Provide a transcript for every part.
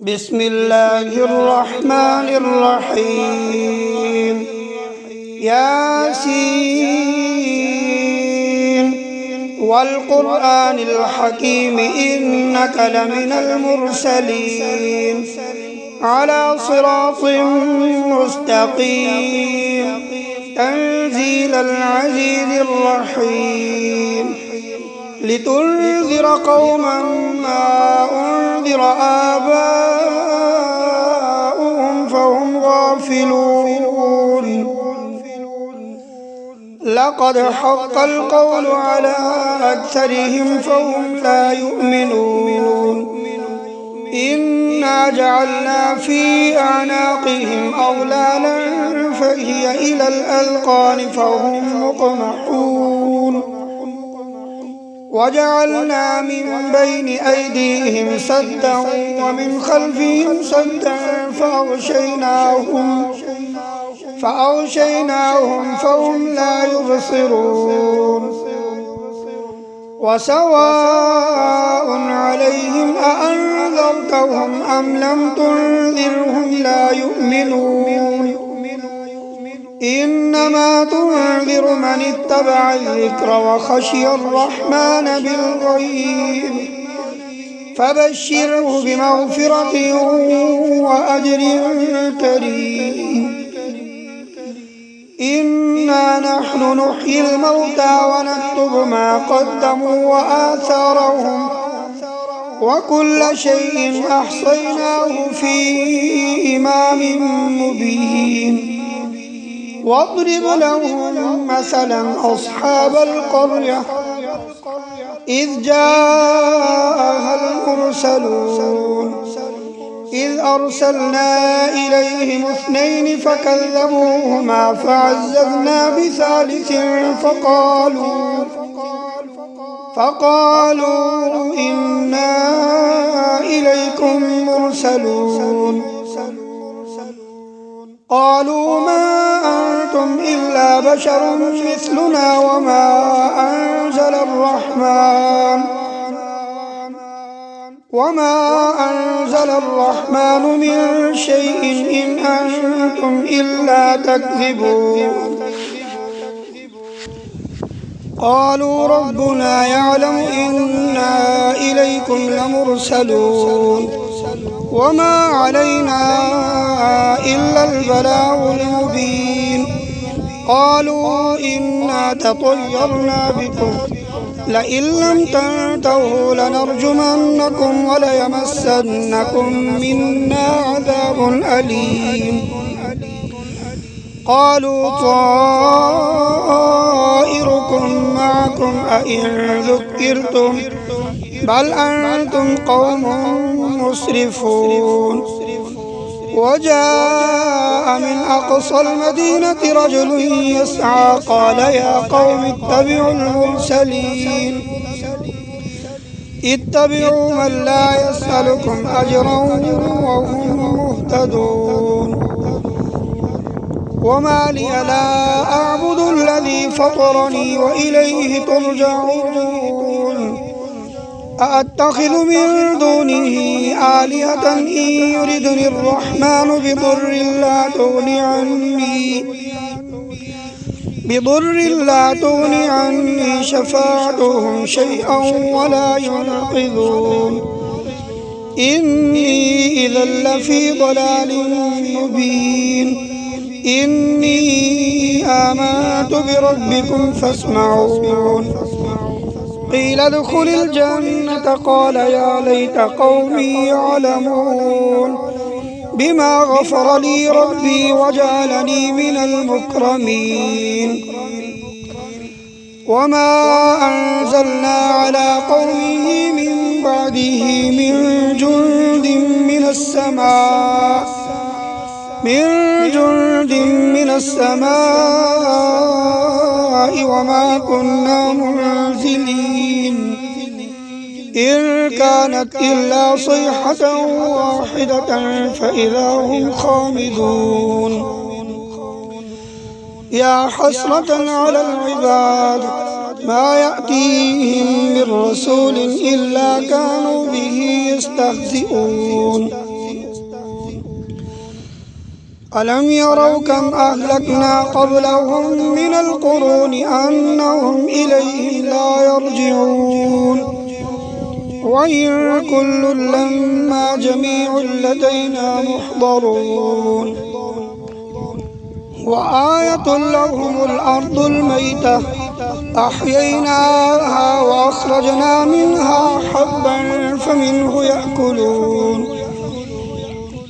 بسم الله الرحمن الرحيم. ياسين والقرآن الحكيم إنك لمن المرسلين على صراط مستقيم تنزيل العزيز الرحيم لتنذر قوما ما أنذر آباؤهم فهم غافلون. لقد حق القول على أكثرهم فهم لا يؤمنون. إنا جعلنا في أعناقهم أغلالا فهي إلى الأذقان فهم مقمحون. وجعلنا من بين أيديهم سدا ومن خلفهم سدا فأغشيناهم فهم لا يبصرون. وسواء عليهم أأنذرتهم أم لم تنذرهم لا يؤمنون. إنما تنذر من اتبع الذكر وخشي الرحمن بالغيب فبشره بمغفرة وأجر كريم. إنا نحن نحيي الموتى ونكتب ما قدموا وآثارهم وكل شيء أحصيناه في إمام مبين. واضرب لهم مثلا أصحاب القرية إذ جاءها المرسلون إذ أرسلنا إليهم 2 فكذبوهما فعززنا بثالث فقالوا إنا إليكم مرسلون. قالوا ما أنتم إلا بشر مثلنا وما أنزل الرحمن من شيء إن أنتم إلا تكذبون. قالوا ربنا يعلم إنا إليكم لمرسلون وما علينا إلا البلاغ المبين. قالوا إنا تطيرنا بكم لئن لم تنتهوا لنرجمنكم وليمسنكم منا عذاب أليم. قالوا طائركم معكم أئن ذكرتم بل أنتم قوم مسرفون. وجاء من أقصى المدينة رجل يسعى قال يا قوم اتبعوا المرسلين اتبعوا من لا يسألكم أجرا وهم مهتدون. وما لي لا أعبد الذي فطرني وإليه ترجعون. أأتخذ من دونه آلهة إن يردني الرحمن بضر لا تغني عني شفاعتهم شيئا ولا ينقذون. إني إذا لفي ضلال مبين. إني آمنت بربكم فاسمعون. قيل ادخل الجنة قال يا ليت قومي يعلمون بما غفر لي ربي وجعلني من المكرمين. وما أنزلنا على قومه من بعده من جند من السماء وما كنا منزلين. إن كانت إلا صيحة واحدة فإذا هم خامدون. يا حسرة على العباد ما يأتيهم من رسول إلا كانوا به يستهزئون ألم يروا كم أهلكنا قبلهم من القرون أنهم إليهم لا يرجعون وإن كل لما جميع لدينا محضرون وآية لهم الأرض الميتة أحييناها وأخرجنا منها حبا فمنه يأكلون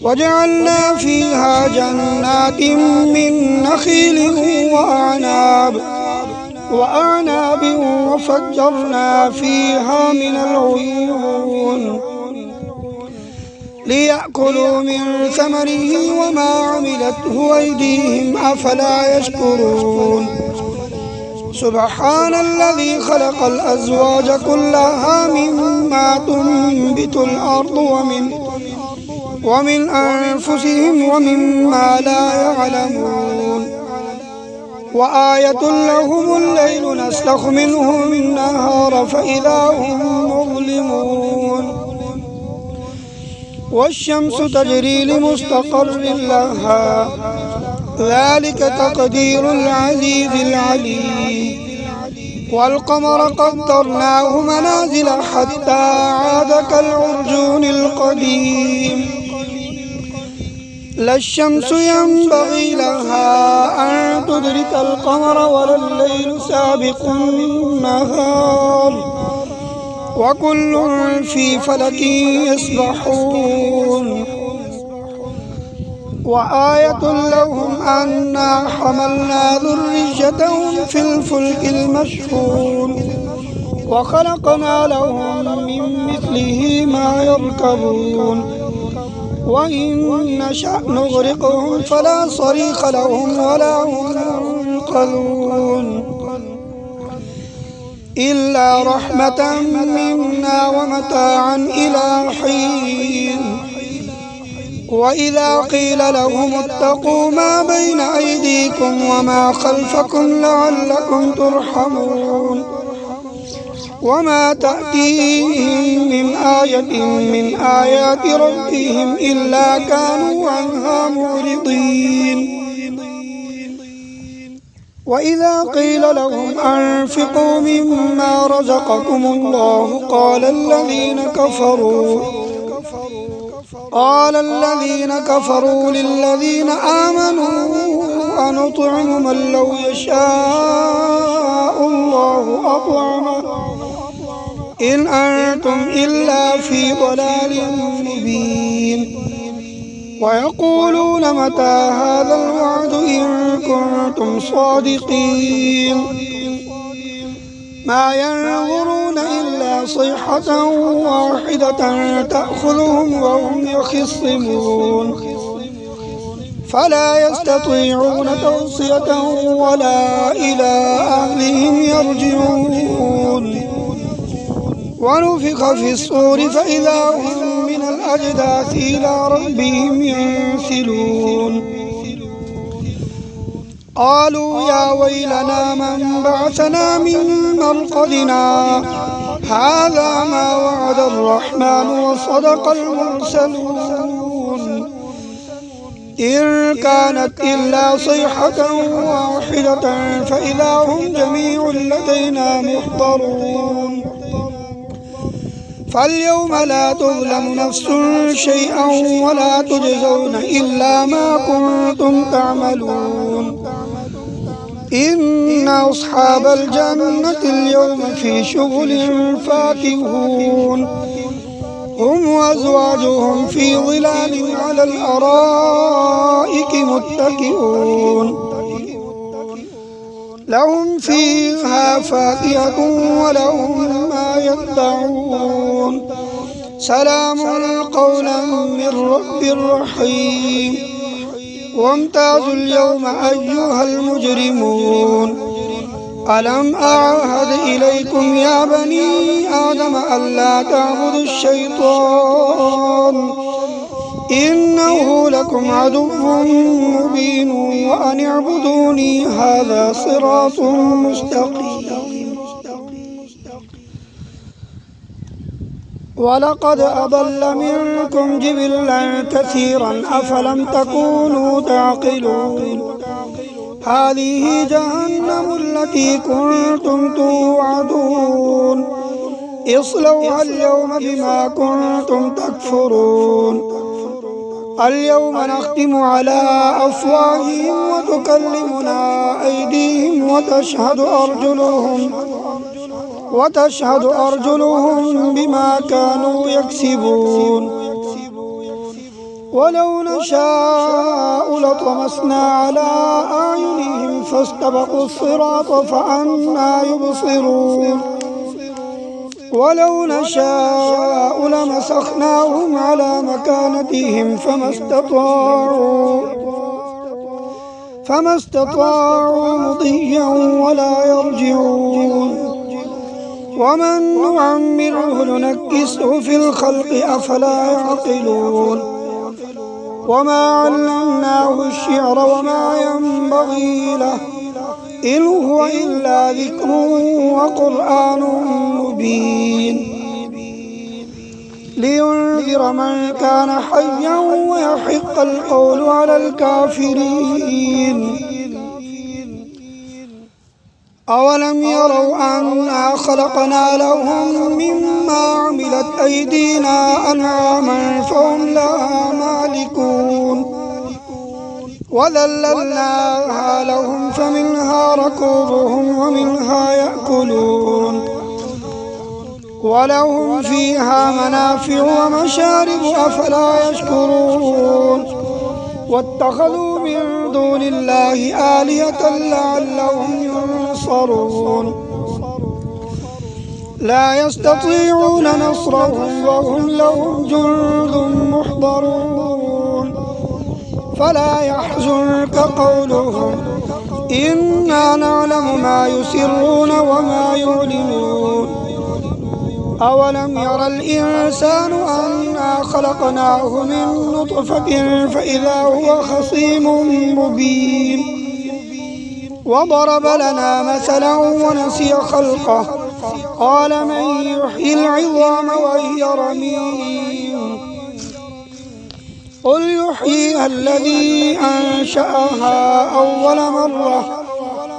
وجعلنا فيها جنات من نخيل وأعناب وفجرنا فيها من العيون ليأكلوا من ثمره وما عملته أيديهم أفلا يشكرون سبحان الذي خلق الأزواج كلها مما تنبت الأرض ومن أنفسهم ومما لا يعلمون وآية لهم الليل نسلخ منه النهار فإذا هم مظلمون والشمس تجري لمستقر لها ذلك تقدير العزيز العليم والقمر قدرناه منازل حتى عاد كالعرجون القديم لا الشمس ينبغي لها أن تدرك القمر ولا الليل سابق النهار وكل في فلك يسبحون وآية لهم أنا حملنا ذريتهم في الفلك المشحون وخلقنا لهم من مثله ما يركبون وإن نشأ نغرقهم فلا صريخ لهم ولا هم ينقذون إلا رحمة منا ومتاعا إلى حين وإذا قيل لهم اتقوا ما بين أيديكم وما خلفكم لعلكم ترحمون وما تأتيهم من آية من آيات ربهم إلا كانوا عنها معرضين وإذا قيل لهم أنفقوا مما رزقكم الله قال الذين كفروا للذين آمنوا أنطعم من لو يشاء الله أطعمه إن أنتم إلا في ضلال مبين ويقولون متى هذا الوعد إن كنتم صادقين ما ينظرون إلا صيحة واحدة تأخذهم وهم يخصمون فلا يستطيعون توصية ولا إلى أهلهم يرجعون ونفخ في الصور فإذا هم من الأجداث إلى ربهم ينسلون قالوا يا ويلنا من بعثنا من مرقدنا هذا ما وعد الرحمن وصدق المرسلون إن كانت إلا صيحة واحدة فإذا هم جميع لدينا محضرون فاليوم لا تظلم نفس شيئا ولا تجزون إلا ما كنتم تعملون إن أصحاب الجنة اليوم في شغل فاكهون هم وأزواجهم في ظلال على الأرائك متكئون لهم فيها فاكهة ولهم ما يدعون سلام قولا من رب رحيم وامتازوا اليوم أيها المجرمون ألم أعهد إليكم يا بني آدم ألا تعبدوا الشيطان إنه لكم عدو مبين وأن اعبدوني هذا صراط مستقيم ولقد أضل منكم جبلا كثيرا أفلم تكونوا تعقلون هذه جهنم التي كنتم توعدون اصلوها اليوم بما كنتم تكفرون اليوم نختم على أفواههم وتكلمنا أيديهم وتشهد أرجلهم بما كانوا يكسبون ولو نشاء لطمسنا على أعينهم فاستبقوا الصراط فأنى يبصرون ولو نشاء لمسخناهم على مكانتهم فما استطاعوا مضيا ولا يرجعون ومن نعمره ننكسه في الخلق أفلا يعقلون وما علمناه الشعر وما ينبغي له إن هو إلا ذكر وقرآن مبين لينذر من كان حيا ويحق القول على الكافرين أولم يروا أنا خلقنا لهم مما عملت أيدينا أنعاما فهم لها مالكون وذللناها لهم فمنها ركوبهم ومنها يأكلون ولهم فيها منافع ومشارب أفلا يشكرون واتخذوا من دون الله آلهة لعلهم ينصرون لا يستطيعون نصرهم وهم لهم جند محضرون فلا يحزنك قولهم إنا نعلم ما يسرون وما يعلنون أولم ير الإنسان أنا خلقناه من نطفة فإذا هو خصيم مبين وضرب لنا مثلا ونسي خلقه قال من يحيي العظام وهي رميم قل يحييها الذي أنشأها أول مرة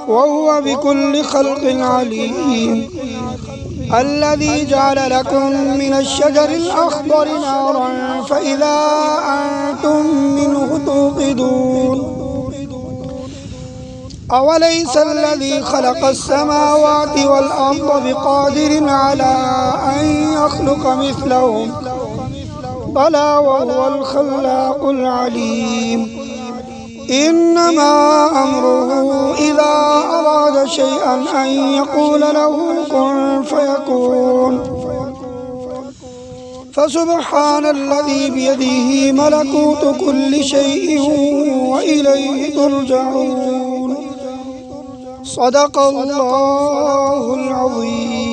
وهو بكل خلق عليم الذي جعل لكم من الشجر الأخضر نارا فإذا أنتم منه توقدون أوليس الذي خلق السماوات والأرض بقادر على أن يخلق مثلهم بلى وهو الخلاق العليم إنما أمره إذا أراد شيئا أن يقول له كن فيكون فسبحان الذي بيده ملكوت كل شيء وإليه ترجعون صدق الله العظيم.